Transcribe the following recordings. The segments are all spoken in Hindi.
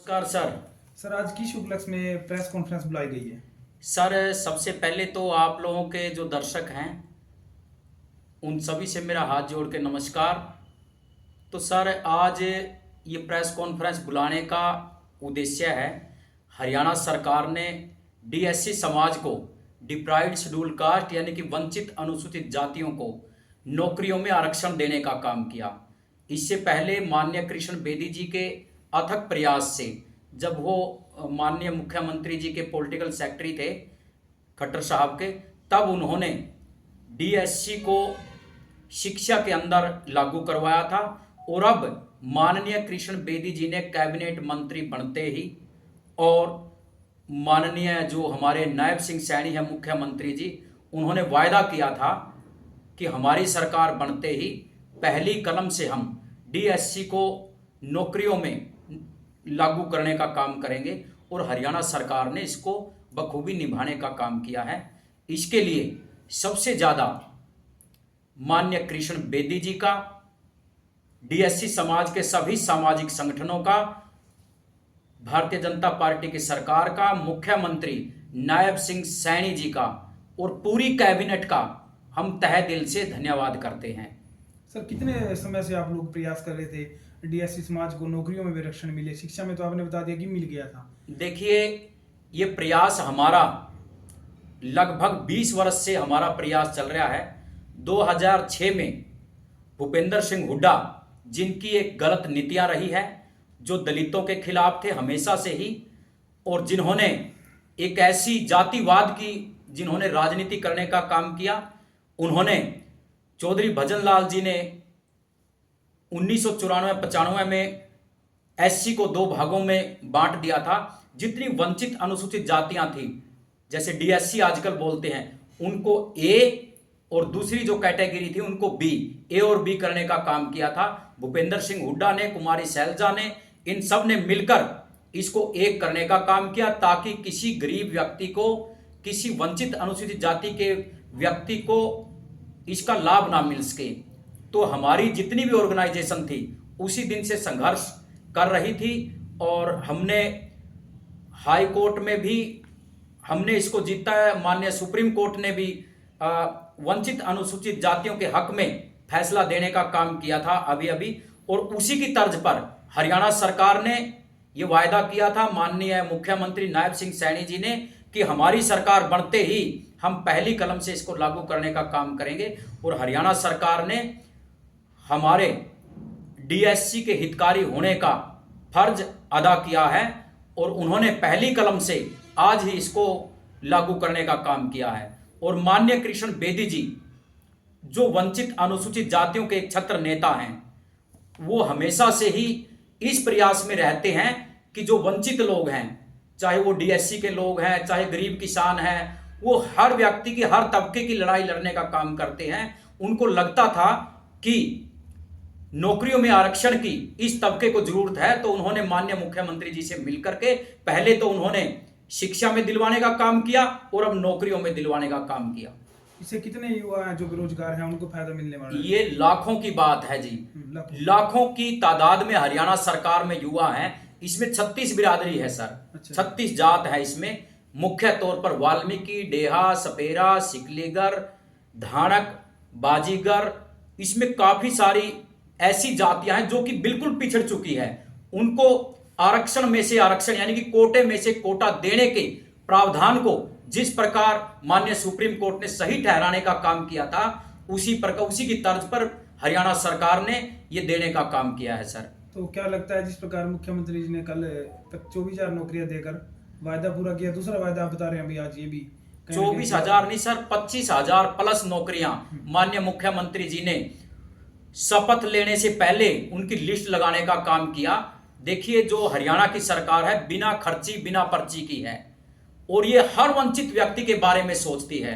नमस्कार सर। सर, आज किस उपलक्ष्य में प्रेस कॉन्फ्रेंस बुलाई गई है? सर सबसे पहले तो आप लोगों के जो दर्शक हैं उन सभी से मेरा हाथ जोड़ के नमस्कार। तो सर आज ये प्रेस कॉन्फ्रेंस बुलाने का उद्देश्य है, हरियाणा सरकार ने डीएससी समाज को, डिप्राइव्ड शेड्यूल कास्ट यानी कि वंचित अनुसूचित जातियों को नौकरियों में आरक्षण देने का काम किया। इससे पहले माननीय कृष्ण बेदी जी के अथक प्रयास से, जब वो माननीय मुख्यमंत्री जी के पॉलिटिकल सेक्रेटरी थे खट्टर साहब के, तब उन्होंने डीएससी को शिक्षा के अंदर लागू करवाया था। और अब माननीय कृष्ण बेदी जी ने कैबिनेट मंत्री बनते ही, और माननीय जो हमारे नायब सिंह सैनी है मुख्यमंत्री जी, उन्होंने वायदा किया था कि हमारी सरकार बनते ही पहली कलम से हम डीएससी को नौकरियों में लागू करने का काम करेंगे। और हरियाणा सरकार ने इसको बखूबी निभाने का काम किया है। इसके लिए सबसे ज़्यादा माननीय कृष्ण बेदी जी का, डीएससी समाज के सभी सामाजिक संगठनों का, भारतीय जनता पार्टी की सरकार का, मुख्यमंत्री नायब सिंह सैनी जी का और पूरी कैबिनेट का हम तहे दिल से धन्यवाद करते हैं। सर, कितने समय से आप लोग प्रयास कर रहे थे डीएससी समाज को नौकरियों में भी आरक्षण मिले? शिक्षा में तो आपने बता दिया कि मिल गया था। देखिए, ये प्रयास हमारा लगभग 20 वर्ष से हमारा प्रयास चल रहा है। 2006 में भूपेंद्र सिंह हुड्डा, जिनकी एक गलत नीतियां रही है, जो दलितों के खिलाफ थे हमेशा से ही, और जिन्होंने एक ऐसी जातिवाद की, जिन्होंने राजनीति करने का काम किया, उन्होंने, चौधरी भजन लाल जी ने 1994-95 में एससी को 2 भागों में बांट दिया था। जितनी वंचित अनुसूचित जातियां थी, जैसे डीएससी आजकल बोलते हैं, उनको ए, और दूसरी जो कैटेगरी थी उनको बी, ए और बी करने का काम किया था। भूपेंद्र सिंह हुड्डा ने, कुमारी सैलजा ने, इन सब ने मिलकर इसको एक करने का काम किया, ताकि किसी गरीब व्यक्ति को, किसी वंचित अनुसूचित जाति के व्यक्ति को इसका लाभ ना मिल सके। तो हमारी जितनी भी ऑर्गेनाइजेशन थी उसी दिन से संघर्ष कर रही थी, और हमने हाई कोर्ट में भी हमने इसको जीता है। माननीय सुप्रीम कोर्ट ने भी वंचित अनुसूचित जातियों के हक में फैसला देने का काम किया था अभी अभी। और उसी की तर्ज पर हरियाणा सरकार ने यह वायदा किया था, माननीय मुख्यमंत्री नायब सिंह सैनी जी ने, कि हमारी सरकार बनते ही हम पहली कलम से इसको लागू करने का काम करेंगे। और हरियाणा सरकार ने हमारे डीएससी के हितकारी होने का फर्ज अदा किया है, और उन्होंने पहली कलम से आज ही इसको लागू करने का काम किया है। और माननीय कृष्ण बेदी जी, जो वंचित अनुसूचित जातियों के एक छत्र नेता हैं, वो हमेशा से ही इस प्रयास में रहते हैं कि जो वंचित लोग हैं, चाहे वो डीएससी के लोग हैं, चाहे गरीब किसान हैं, वो हर व्यक्ति की, हर तबके की लड़ाई लड़ने का काम करते हैं। उनको लगता था कि नौकरियों में आरक्षण की इस तबके को जरूरत है, तो उन्होंने माननीय मुख्यमंत्री जी से मिलकर के पहले तो उन्होंने शिक्षा में दिलवाने का काम किया, और अब नौकरियों में दिलवाने का काम किया। इससे कितने युवा हैं जो बेरोजगार हैं, उनको फायदा मिलने वाला है? ये लाखों की बात है जी। लाखों की तादाद में हरियाणा सरकार में युवा हैं। इसमें 36 बिरादरी है सर। अच्छा। 36 जात है इसमें। मुख्य तौर पर वाल्मीकि, डेहा, सपेरा, सिकलीगर, धानक, बाजीगर, इसमें काफी सारी ऐसी जातियां हैं जो कि बिल्कुल पिछड़ चुकी है। उनको आरक्षण में से आरक्षण, यानी कि कोटे में से कोटा देने के प्रावधान को जिस प्रकार माननीय सुप्रीम कोर्ट ने सही ठहराने का काम किया था, उसी की तर्ज पर हरियाणा सरकार ने यह देने का काम किया है सर। तो क्या लगता है, जिस प्रकार मुख्यमंत्री जी ने कल 24,000 नौकरियां देकर वायदा पूरा किया, दूसरा वायदा आप बता रहे हैं अभी आज ये भी 24,000 नहीं सर, 25,000 प्लस नौकरियां माननीय मुख्यमंत्री जी ने शपथ लेने से पहले उनकी लिस्ट लगाने का काम किया। देखिए, जो हरियाणा की सरकार है, बिना खर्ची बिना पर्ची की है, और ये हर वंचित व्यक्ति के बारे में सोचती है।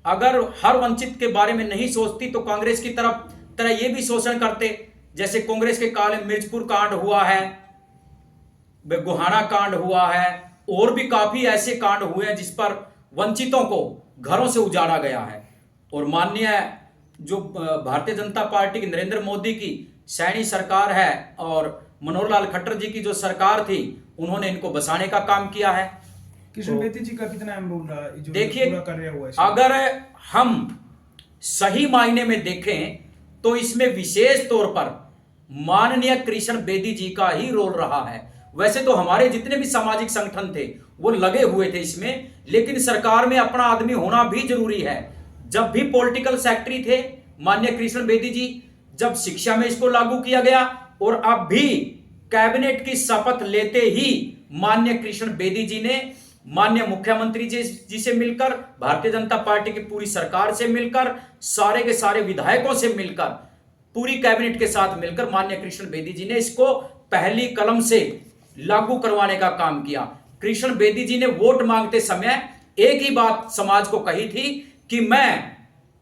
अगर हर वंचित के बारे में नहीं सोचती तो कांग्रेस की तरह ये भी शोषण करते, जैसे कांग्रेस के काल में मिर्चपुर कांड हुआ है, गोहाना कांड हुआ है, और भी काफी ऐसे कांड हुए हैं जिस पर वंचितों को घरों से उजाड़ा गया है। और माननीय जो भारतीय जनता पार्टी की, नरेंद्र मोदी की सैनी सरकार है, और मनोहर लाल खट्टर जी की जो सरकार थी, उन्होंने इनको बसाने का काम किया है। कृष्ण बेदी जी का कितना अहम रोल रहा जो देखिए, पूरा कार्य हुआ है? अगर हम सही मायने में देखें तो इसमें विशेष तौर पर माननीय कृष्ण बेदी जी का ही रोल रहा है। वैसे तो हमारे जितने भी सामाजिक संगठन थे वो लगे हुए थे इसमें, लेकिन सरकार में अपना आदमी होना भी जरूरी है। जब भी पॉलिटिकल सेक्रेटरी थे माननीय कृष्ण बेदी जी, जब शिक्षा में इसको लागू किया गया, और अब भी कैबिनेट की शपथ लेते ही माननीय कृष्ण बेदी जी ने माननीय मुख्यमंत्री जी से मिलकर, भारतीय जनता पार्टी की पूरी सरकार से मिलकर, सारे के सारे विधायकों से मिलकर, पूरी कैबिनेट के साथ मिलकर माननीय कृष्ण बेदी जी ने इसको पहली कलम से लागू करवाने का काम किया। कृष्ण बेदी जी ने वोट मांगते समय एक ही बात समाज को कही थी कि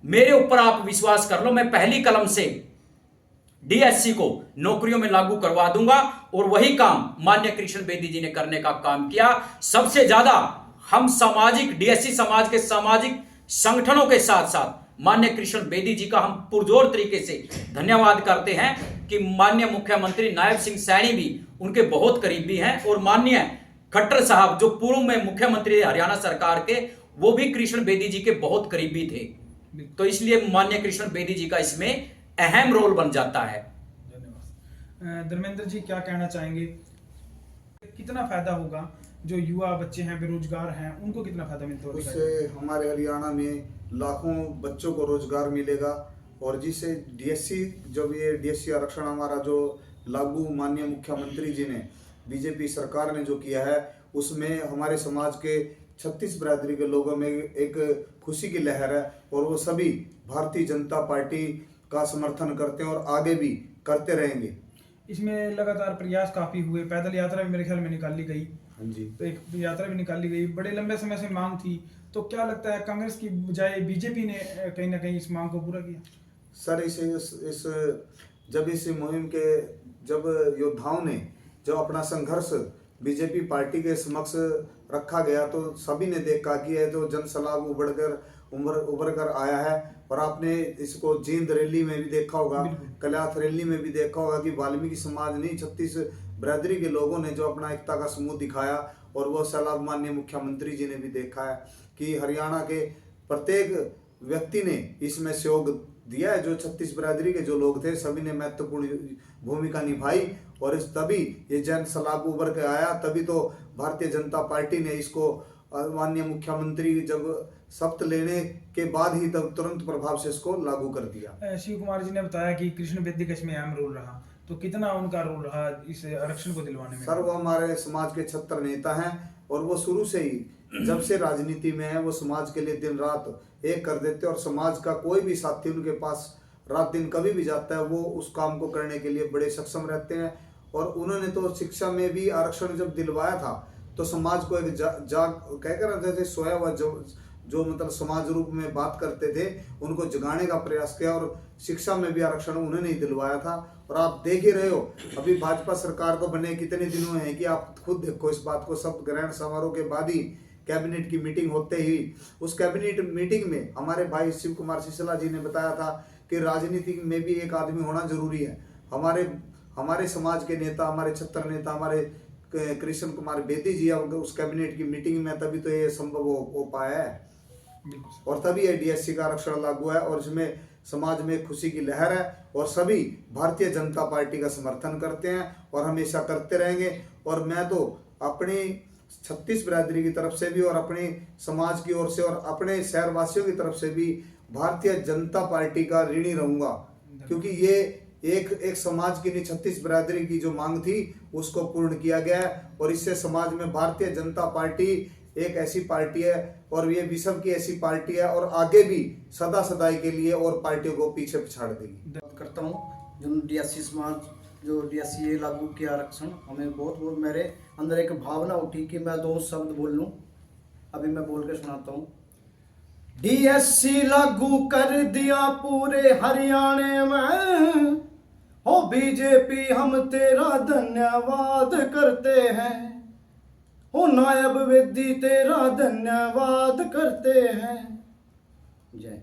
मेरे ऊपर आप विश्वास कर लो, मैं पहली कलम से डीएससी को नौकरियों में लागू करवा दूंगा, और वही काम माननीय कृष्ण बेदी जी ने करने का काम किया। सबसे ज्यादा हम सामाजिक डीएससी समाज के सामाजिक संगठनों के साथ साथ माननीय कृष्ण बेदी जी का हम पुरजोर तरीके से धन्यवाद करते हैं कि माननीय मुख्यमंत्री नायब सिंह सैनी भी उनके बहुत करीबी हैं, और माननीय खट्टर साहब जो पूर्व में मुख्यमंत्री हरियाणा सरकार के, वो भी कृष्ण बेदी जी के बहुत करीबी थे। तो इसलिए माननीय कृष्ण बेदी जी का इसमें अहम रोल बन जाता है। धन्यवाद। धर्मेंद्र जी, क्या कहना चाहेंगे, कितना फायदा होगा जो युवा बच्चे हैं, बेरोजगार हैं, उनको कितना फायदा मिलता होगा? उससे हमारे हरियाणा में लाखों बच्चों को रोजगार मिलेगा, और जिससे डीएससी, जब ये डीएससी आरक्षण हमारा जो लागू माननीय मुख्यमंत्री जी ने, बीजेपी सरकार ने जो किया है, उसमें हमारे समाज के 36 बिरादरी के लोगों में एक खुशी की लहर है, और वो सभी भारतीय जनता पार्टी का समर्थन करते हैं और आगे भी करते रहेंगे। इसमें लगातार प्रयास काफी हुए, पैदल यात्रा भी मेरे ख्याल में निकाली गई। हाँ जी, तो एक यात्रा भी निकाली गई, बड़े लंबे समय से मांग थी, तो क्या लगता है कांग्रेस की बजाय बीजेपी ने कहीं ना कहीं इस मांग को पूरा किया? सर, इस मुहिम के जब योद्धाओं ने जब अपना संघर्ष बीजेपी पार्टी के समक्ष रखा गया, तो सभी ने देखा कि यह तो जन सलाब उभर कर आया है। और आपने इसको जींद रैली में भी देखा होगा, कल्याथ रैली में भी देखा होगा कि वाल्मीकि समाज नहीं, 36 बिरादरी के लोगों ने जो अपना एकता का समूह दिखाया, और वो सलाब माननीय मुख्यमंत्री जी ने भी देखा है कि हरियाणा के प्रत्येक व्यक्ति ने इसमें सहयोग दिया है। जो 36 बिरादरी के जो लोग थे, सभी ने महत्वपूर्ण भूमिका निभाई, और तभी ये जन सलाब उभर के आया। तभी तो भारतीय जनता पार्टी ने इसको माननीय मुख्यमंत्री जब शपथ लेने के बाद ही तब तुरंत प्रभाव से इसको लागू कर दिया। शिव कुमार जी ने बताया कि कृष्ण बेदी का इसमें अहम रोल रहा, तो कितना उनका रोल रहा इस आरक्षण को दिलवाने में? सर, वो हमारे समाज के 76 नेता हैं, और वो शुरू से ही जब से राजनीति में है, वो समाज के लिए दिन रात एक कर देते, और समाज का कोई भी साथी उनके पास रात दिन कभी भी जाता है, वो उस काम को करने के लिए बड़े सक्षम रहते हैं। और उन्होंने तो शिक्षा में भी आरक्षण जब दिलवाया था, तो समाज को एक कहकर जैसे सोया हुआ जो मतलब समाज रूप में बात करते थे, उनको जगाने का प्रयास किया, और शिक्षा में भी आरक्षण उन्होंने ही दिलवाया था। और आप देख ही रहे हो, अभी भाजपा सरकार को बने कितने दिन हुए हैं कि आप खुद देखो इस बात को। शपथ ग्रहण समारोह के बाद ही कैबिनेट की मीटिंग होते ही, उस कैबिनेट मीटिंग में हमारे भाई शिव कुमार सिसला जी ने बताया था कि राजनीति में भी एक आदमी होना जरूरी है। हमारे समाज के नेता, हमारे 76 नेता, हमारे कृष्ण कुमार बेदी जी उस कैबिनेट की मीटिंग में, तभी तो ये संभव हो पाया है, और तभी ये डीएससी का आरक्षण लागू है, और इसमें समाज में खुशी की लहर है, और सभी भारतीय जनता पार्टी का समर्थन करते हैं और हमेशा करते रहेंगे। और मैं तो अपनी 36 बिरादरी की तरफ से भी, और अपने समाज की ओर से, और अपने शहरवासियों की तरफ से भी भारतीय जनता पार्टी का ऋणी रहूंगा, क्योंकि ये एक समाज की नहीं, 36 बिरादरी की जो मांग थी उसको पूर्ण किया गया है। और इससे समाज में भारतीय जनता पार्टी एक ऐसी पार्टी है, और ये विश्व की ऐसी पार्टी है, और आगे भी सदा सदाई के लिए और पार्टियों को पीछे पिछाड़ देगी। बात करता हूँ जो डीएससी समाज, जो डीएससी लागू किया आरक्षण, हमें बहुत मेरे अंदर एक भावना उठी कि मैं 2 शब्द बोल लूँ। अभी मैं बोल के सुनाता हूँ। डीएससी लागू कर दिया पूरे हरियाणा में, हो बीजेपी हम तेरा धन्यवाद करते हैं, हो नायब बेदी तेरा धन्यवाद करते हैं। जय।